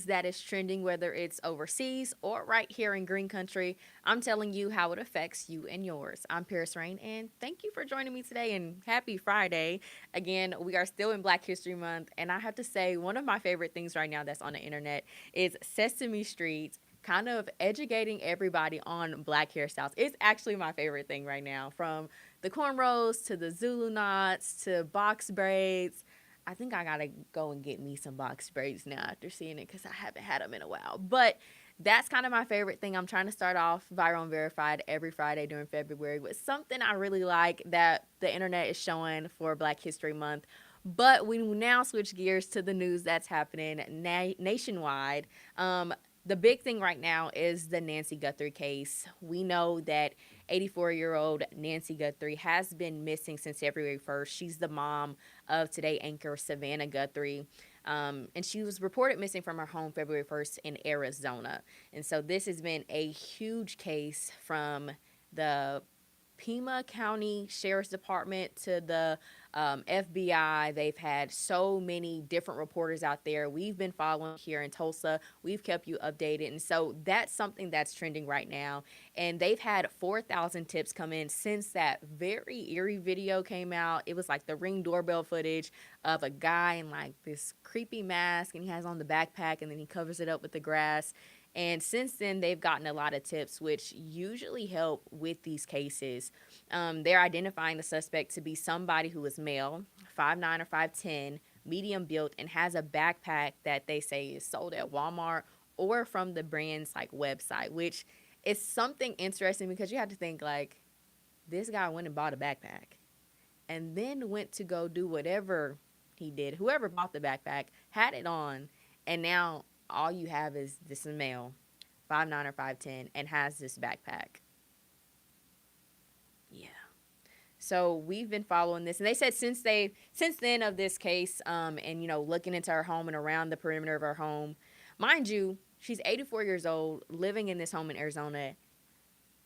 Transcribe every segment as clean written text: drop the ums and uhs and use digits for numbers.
that is trending, whether it's overseas or right here in Green Country. I'm telling you how it affects you and yours. I'm Paris Rain, and thank you for joining me today. And happy Friday. Again, we are still in Black History Month, and I have to say, one of my favorite things right now that's on the internet is Sesame Street. Kind of educating everybody on black hairstyles. It's actually my favorite thing right now. From the cornrows to the Zulu knots to box braids. I think I gotta go and get me some box braids now after seeing it because I haven't had them in a while. But that's kind of my favorite thing. I'm trying to start off Viral and Verified every Friday during February with something I really like that the internet is showing for Black History Month. But we now switch gears to the news that's happening nationwide. The big thing right now is the Nancy Guthrie case. We know that 84-year-old Nancy Guthrie has been missing since February 1st. She's the mom of Today anchor Savannah Guthrie. And she was reported missing from her home February 1st in Arizona. And so this has been a huge case from the Pima County Sheriff's Department to the FBI. They've had so many different reporters out there. We've been following here in Tulsa. We've kept you updated. And so that's something that's trending right now. And they've had 4,000 tips come in since that very eerie video came out. It was like the Ring doorbell footage of a guy in like this creepy mask, and he has on the backpack, and then he covers it up with the grass. And since then, they've gotten a lot of tips, which usually help with these cases. They're identifying the suspect to be somebody who is male, 5'9" or 5'10", medium built, and has a backpack that they say is sold at Walmart or from the brand's like website, which is something interesting because you have to think like this guy went and bought a backpack and then went to go do whatever he did. Whoever bought the backpack had it on, and now all you have is this male, 5'9" or 5'10", and has this backpack. Yeah. So we've been following this, and they said since then of this case, and looking into her home and around the perimeter of her home, mind you, she's 84 years old, living in this home in Arizona,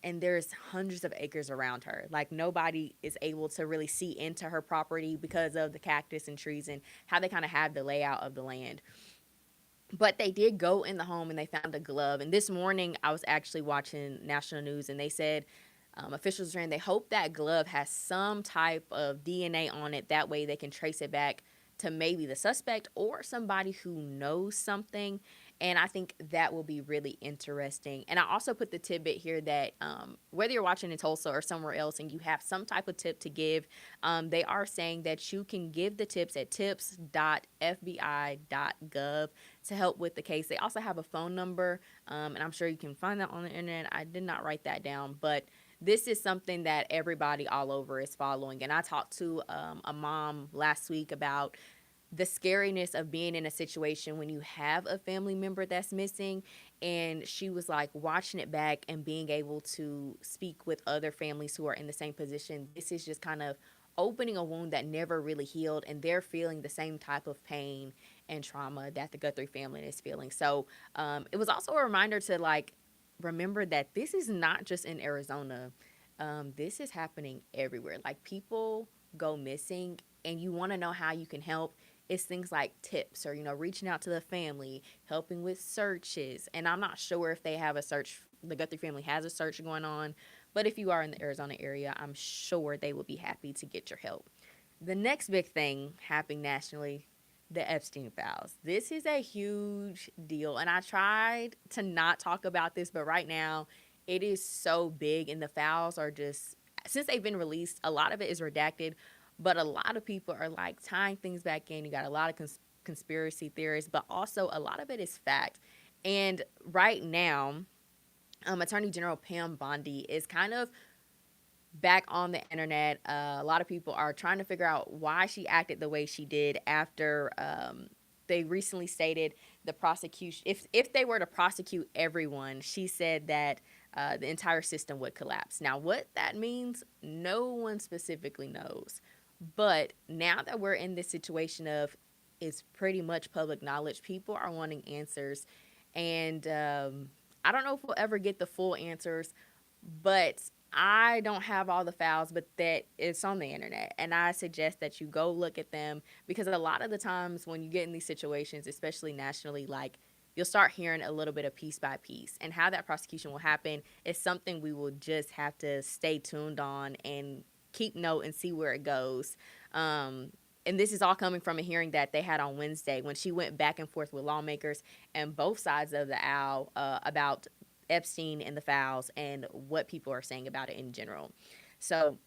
and there's hundreds of acres around her. Like nobody is able to really see into her property because of the cactus and trees and how they kind of have the layout of the land. But they did go in the home and they found a glove. And this morning, I was actually watching national news, and they said officials are saying they hope that glove has some type of DNA on it. That way, they can trace it back to maybe the suspect or somebody who knows something. And I think that will be really interesting. And I also put the tidbit here that whether you're watching in Tulsa or somewhere else and you have some type of tip to give, they are saying that you can give the tips at tips.fbi.gov to help with the case. They also have a phone number, and I'm sure you can find that on the internet. I did not write that down, but this is something that everybody all over is following. And I talked to a mom last week about the scariness of being in a situation when you have a family member that's missing, and she was like watching it back and being able to speak with other families who are in the same position. This is just kind of opening a wound that never really healed, and they're feeling the same type of pain and trauma that the Guthrie family is feeling. So it was also a reminder to like remember that this is not just in Arizona. This is happening everywhere. Like people go missing, and you want to know how you can help. It's things like tips or reaching out to the family, helping with searches. And I'm not sure if they have a search. The Guthrie family has a search going on, but if you are in the Arizona area, I'm sure they will be happy to get your help. The next big thing happening nationally, the Epstein files. This is a huge deal, and I tried to not talk about this, but right now it is so big, and the files are just, since they've been released, a lot of it is redacted, but a lot of people are like tying things back in. You got a lot of conspiracy theorists, but also a lot of it is fact. And right now, Attorney General Pam Bondi is kind of back on the internet. A lot of people are trying to figure out why she acted the way she did after they recently stated the prosecution. If they were to prosecute everyone, she said that the entire system would collapse. Now, what that means, no one specifically knows. But now that we're in this situation of it's pretty much public knowledge, people are wanting answers, and I don't know if we'll ever get the full answers, but I don't have all the files, but that it's on the internet. And I suggest that you go look at them because a lot of the times when you get in these situations, especially nationally, like you'll start hearing a little bit of piece by piece. And how that prosecution will happen is something we will just have to stay tuned on and keep note and see where it goes. Um, and this is all coming from a hearing that they had on Wednesday when she went back and forth with lawmakers and both sides of the aisle about Epstein and the files and what people are saying about it in general. So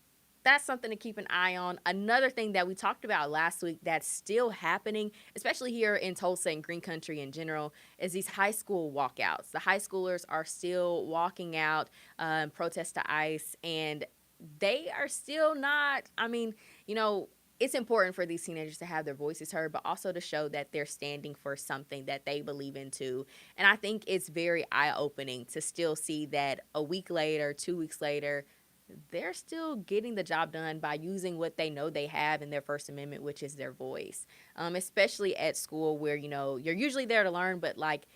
that's something to keep an eye on. Another thing that we talked about last week that's still happening, especially here in Tulsa and Green Country in general, is these high school walkouts. The high schoolers are still walking out and protest to ICE, and they are still not, I mean, you know, it's important for these teenagers to have their voices heard, but also to show that they're standing for something that they believe in too. And I think it's very eye opening to still see that a week later, 2 weeks later, they're still getting the job done by using what they know they have in their First Amendment, which is their voice. Especially at school where, you know, you're usually there to learn, but like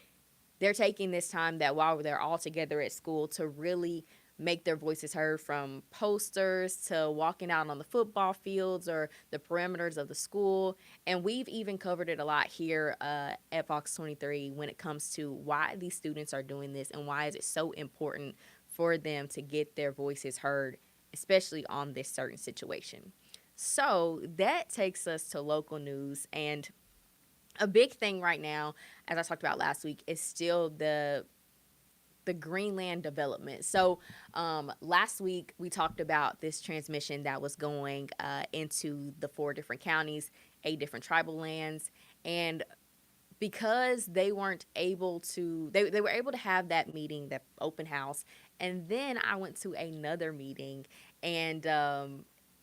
they're taking this time that while they're all together at school to really make their voices heard, from posters to walking out on the football fields or the perimeters of the school. And we've even covered it a lot here at Fox 23 when it comes to why these students are doing this and why is it so important for them to get their voices heard, especially on this certain situation. So that takes us to local news. And a big thing right now, as I talked about last week, is still the Greenland development. So last week we talked about this transmission that was going into the 4 different counties, 8 different tribal lands, and because they weren't able to, they were able to have that meeting, that open house, and then I went to another meeting, and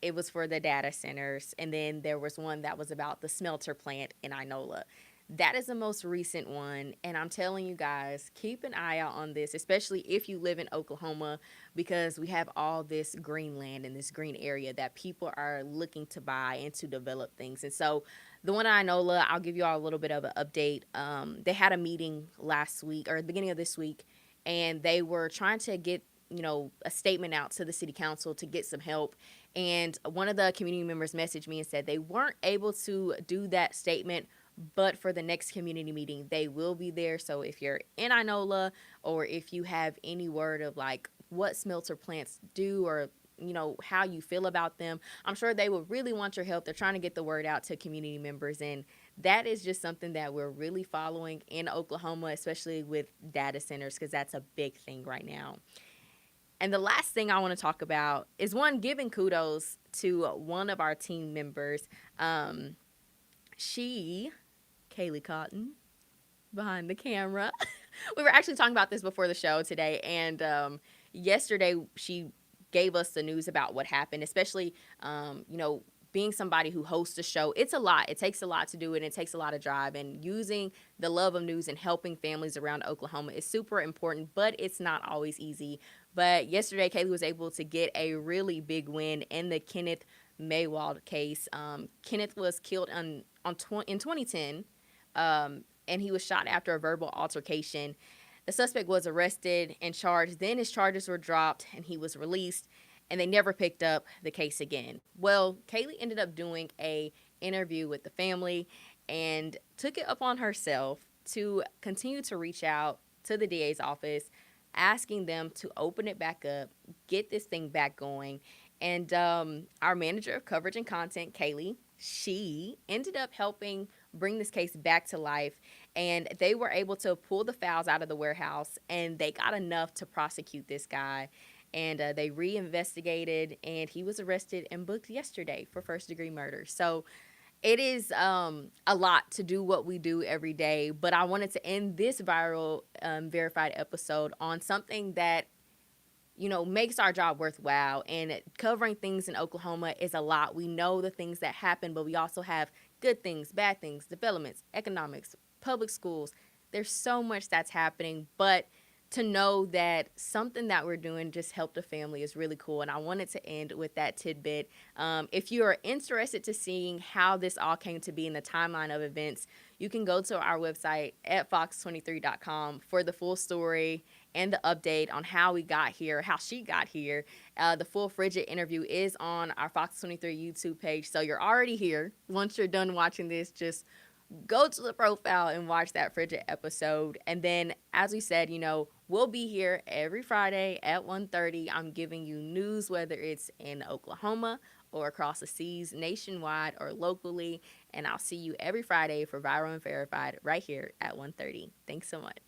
it was for the data centers, and then there was one that was about the smelter plant in Inola. That is the most recent one, and I'm telling you guys, keep an eye out on this, especially if you live in Oklahoma, because we have all this green land in this green area that people are looking to buy and to develop things. And so the one in Inola, I'll give you all a little bit of an update. They had a meeting last week or the beginning of this week, and they were trying to get, you know, a statement out to the city council to get some help. And one of the community members messaged me and said they weren't able to do that statement, but for the next community meeting, they will be there. So if you're in Inola, or if you have any word of like what smelter plants do, or you know how you feel about them, I'm sure they will really want your help. They're trying to get the word out to community members, and that is just something that we're really following in Oklahoma, especially with data centers, because that's a big thing right now. And the last thing I want to talk about is one, giving kudos to one of our team members. She, Kaylee Cotton, behind the camera. We were actually talking about this before the show today, and yesterday she gave us the news about what happened, especially, you know, being somebody who hosts a show. It's a lot. It takes a lot to do it. And it takes a lot of drive. And using the love of news and helping families around Oklahoma is super important, but it's not always easy. But yesterday, Kaylee was able to get a really big win in the Kenneth Maywald case. Kenneth was killed in 2010, and he was shot after a verbal altercation. The suspect was arrested and charged. Then his charges were dropped, and he was released, and they never picked up the case again. Well, Kaylee ended up doing a interview with the family and took it upon herself to continue to reach out to the DA's office, asking them to open it back up, get this thing back going. And our manager of coverage and content, Kaylee, she ended up helping bring this case back to life. And they were able to pull the files out of the warehouse, and they got enough to prosecute this guy. And they reinvestigated, and he was arrested and booked yesterday for first-degree murder. So it is a lot to do what we do every day. But I wanted to end this viral verified episode on something that, you know, makes our job worthwhile. And covering things in Oklahoma is a lot. We know the things that happen, but we also have good things, bad things, developments, economics, public schools. There's so much that's happening, but to know that something that we're doing just helped a family is really cool. And I wanted to end with that tidbit. If you are interested to seeing how this all came to be in the timeline of events, you can go to our website at fox23.com for the full story and the update on how we got here, how she got here. The full Frigid interview is on our Fox 23 YouTube page. So you're already here. Once you're done watching this, just go to the profile and watch that Frigid episode. And then, as we said, we'll be here every Friday at 1:30. I'm giving you news, whether it's in Oklahoma or across the seas, nationwide or locally. And I'll see you every Friday for Viral and Verified right here at 1:30. Thanks so much.